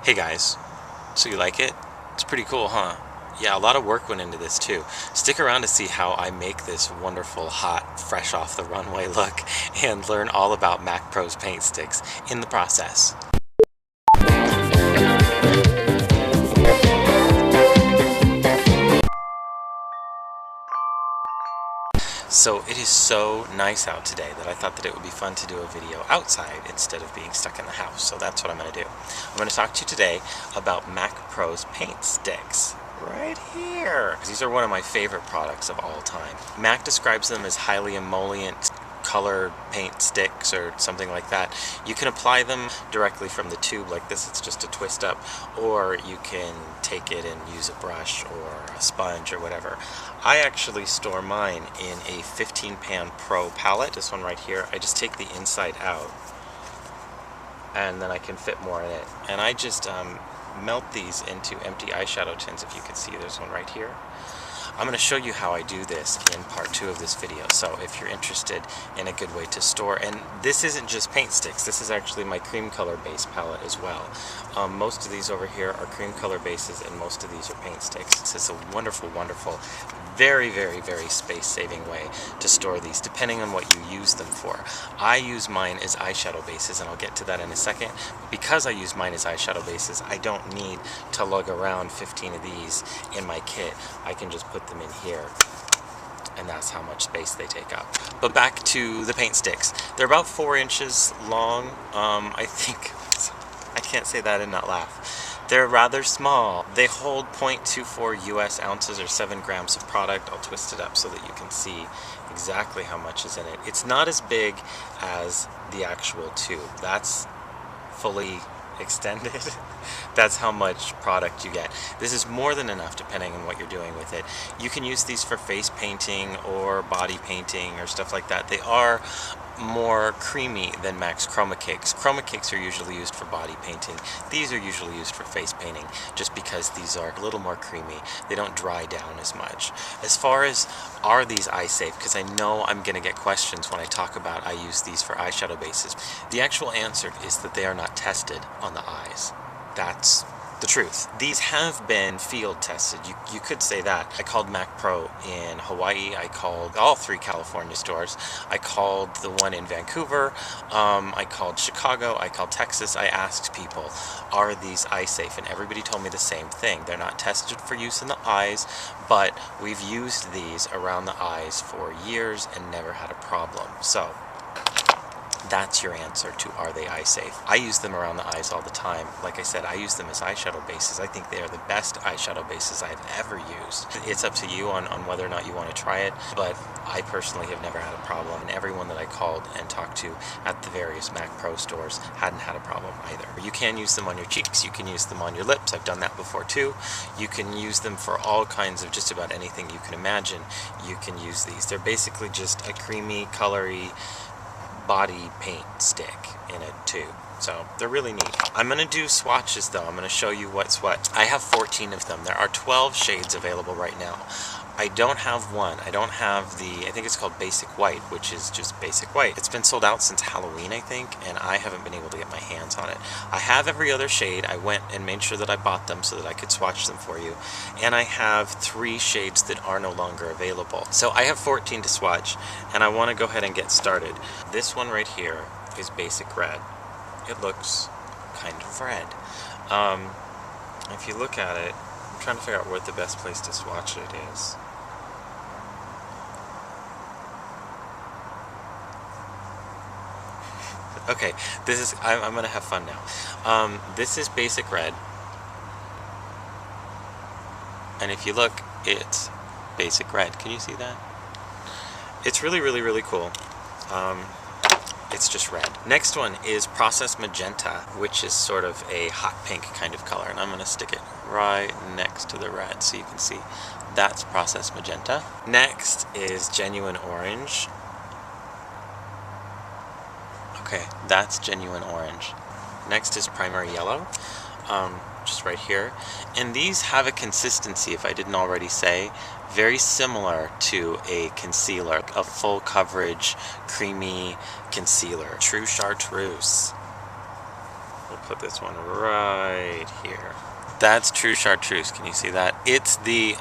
Hey guys, so you like it? It's pretty cool, huh? Yeah, a lot of work went into this too. Stick around to see how I make this wonderful, hot, fresh off the runway look and learn all about Mac Pro's paint sticks in the process. So it is so nice out today that I thought that it would be fun to do a video outside instead of being stuck in the house. So that's what I'm going to do. I'm going to talk to you today about Mac Pro's paint sticks. Right here. These are one of my favorite products of all time. Mac describes them as highly emollient color paint sticks or something like that. You can apply them directly from the tube like this, it's just a twist up, or you can take it and use a brush or a sponge or whatever. I actually store mine in a 15 pan Pro palette, this one right here. I just take the inside out and then I can fit more in it. And I just melt these into empty eyeshadow tins. If you can see, there's one right here. I'm going to show you how I do this in part 2 of this video, so if you're interested in a good way to store, and this isn't just paint sticks, this is actually my cream color base palette as well. Most of these over here are cream color bases and most of these are paint sticks. This is a wonderful, wonderful, very, very, very space-saving way to store these, depending on what you use them for. I use mine as eyeshadow bases, and I'll get to that in a second. Because I use mine as eyeshadow bases, I don't need to lug around 15 of these in my kit. I can just put them in here, and that's how much space they take up. But back to the paint sticks. They're about 4 inches long. I think, I can't say that and not laugh. They're rather small. They hold 0.24 US ounces or 7 grams of product. I'll twist it up so that you can see exactly how much is in it. It's not as big as the actual tube. That's fully extended. That's how much product you get. This is more than enough depending on what you're doing with it. You can use these for face painting or body painting or stuff like that. They are more creamy than Mac's Chroma Cakes. Chroma Cakes are usually used for body painting. These are usually used for face painting just because these are a little more creamy. They don't dry down as much. As far as are these eye safe, because I know I'm going to get questions when I talk about I use these for eyeshadow bases. The actual answer is that they are not tested on the eyes. That's the truth. These have been field tested. You could say that. I called Mac Pro in Hawaii. I called all 3 California stores. I called the one in Vancouver. I called Chicago. I called Texas. I asked people, are these eye safe? And everybody told me the same thing. They're not tested for use in the eyes, but we've used these around the eyes for years and never had a problem. So that's your answer to are they eye safe. I use them around the eyes all the time. Like I said, I use them as eyeshadow bases. I think they are the best eyeshadow bases I've ever used. It's up to you on whether or not you want to try it, but I personally have never had a problem, and everyone that I called and talked to at the various Mac Pro stores hadn't had a problem either. You can use them on your cheeks, you can use them on your lips. I've done that before too. You can use them for all kinds of just about anything you can imagine. You can use these. They're basically just a creamy, colory body paint stick in a tube. So they're really neat. I'm going to do swatches though. I'm going to show you what's what. I have 14 of them. There are 12 shades available right now. I don't have one. I don't have I think it's called Basic White, which is just Basic White. It's been sold out since Halloween, I think, and I haven't been able to get my hands on it. I have every other shade. I went and made sure that I bought them so that I could swatch them for you. And I have 3 shades that are no longer available. So I have 14 to swatch, and I want to go ahead and get started. This one right here is Basic Red. It looks kind of red. If you look at it, I'm trying to figure out what the best place to swatch it is. Okay, this is, I'm going to have fun now. This is Basic Red. And if you look, it's Basic Red. Can you see that? It's really, really, really cool. It's just red. Next one is Process Magenta, which is sort of a hot pink kind of color. And I'm going to stick it right next to the red so you can see. That's Process Magenta. Next is Genuine Orange. Okay, that's Genuine Orange. Next is Primary Yellow, just right here. And these have a consistency, if I didn't already say, very similar to a concealer, a full coverage, creamy concealer. True Chartreuse. put this one right here. That's true chartreuse. Can you see that? It's the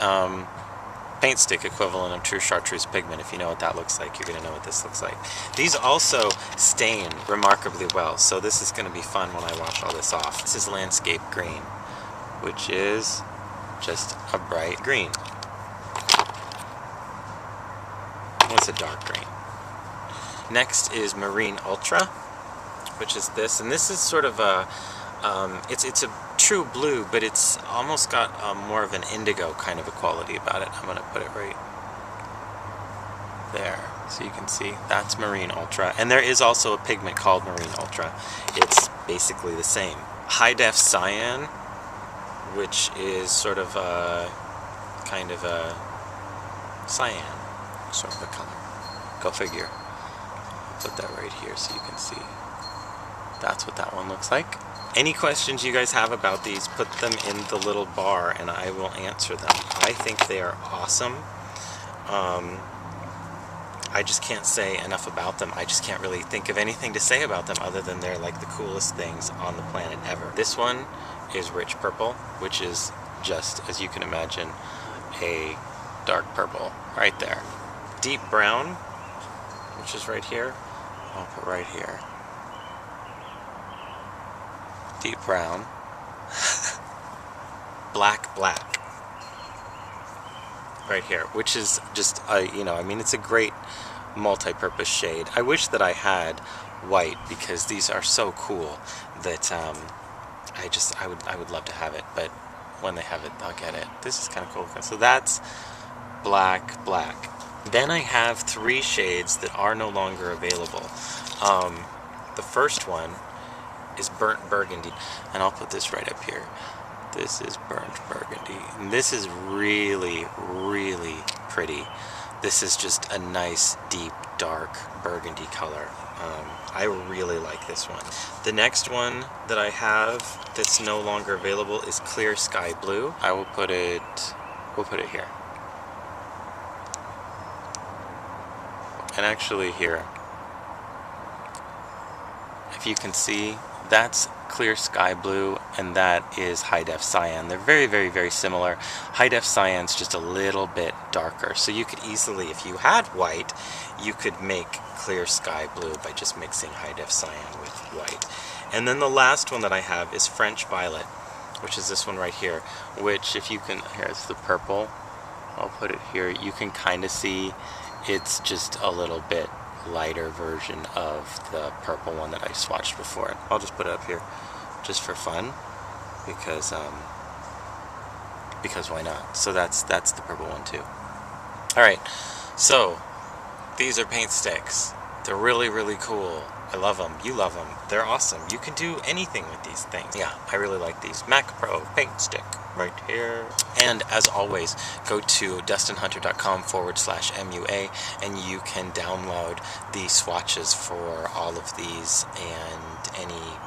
paint stick equivalent of true chartreuse pigment. If you know what that looks like, you're going to know what this looks like. These also stain remarkably well, so this is going to be fun when I wash all this off. This is landscape green, which is just a bright green. It's a dark green. Next is Marine Ultra, which is this, and this is sort of a it's a true blue, but it's almost got more of an indigo kind of a quality about it. I'm going to put it right there so you can see. That's Marine Ultra, and there is also a pigment called Marine Ultra. It's basically the same. High Def Cyan, which is sort of a kind of a cyan sort of a color. Go figure. I'll put that right here so you can see. That's what that one looks like. Any questions you guys have about these, put them in the little bar and I will answer them. I think they are awesome. I just can't say enough about them. I just can't really think of anything to say about them other than they're like the coolest things on the planet ever. This one is Rich Purple, which is just, as you can imagine, a dark purple right there. Deep Brown, which is right here. I'll put right here. Deep Brown. Black right here, which is just I mean, it's a great multi-purpose shade. I wish that I had white because these are so cool that I would love to have it, but when they have it I'll get it. This is kind of cool. So that's black. Then I have 3 shades that are no longer available. The first one is Burnt Burgundy, and I'll put this right up here. This is Burnt Burgundy, and this is really pretty. This is just a nice deep dark burgundy color. I really like this one. The next one that I have that's no longer available is Clear Sky Blue. We'll put it here. And actually here, if you can see, that's Clear Sky Blue and that is High Def Cyan. They're very similar. High Def Cyan's just a little bit darker, so you could easily, if you had white, you could make Clear Sky Blue by just mixing High Def Cyan with white. And then the last one that I have is French Violet, which is this one right here, which if you can, here's the purple, I'll put it here, you can kind of see it's just a little bit lighter version of the purple one that I swatched before. I'll just put it up here just for fun because why not? So that's the purple one too. Alright, so these are paint sticks. They're really cool. I love them. You love them. They're awesome. You can do anything with these things. Yeah, I really like these. Mac Pro paint stick right here. And as always, go to dustinhunter.com/MUA and you can download the swatches for all of these and any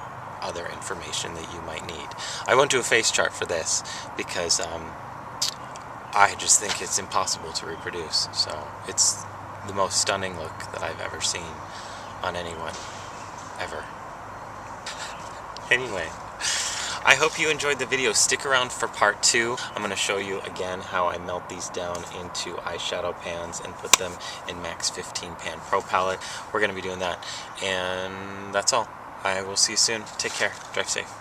other information that you might need. I won't do a face chart for this because I just think it's impossible to reproduce. So it's the most stunning look that I've ever seen on anyone, ever. Anyway, I hope you enjoyed the video. Stick around for part 2. I'm going to show you again how I melt these down into eyeshadow pans and put them in Max 15 Pan Pro palette. We're going to be doing that, and that's all. I will see you soon. Take care. Drive safe.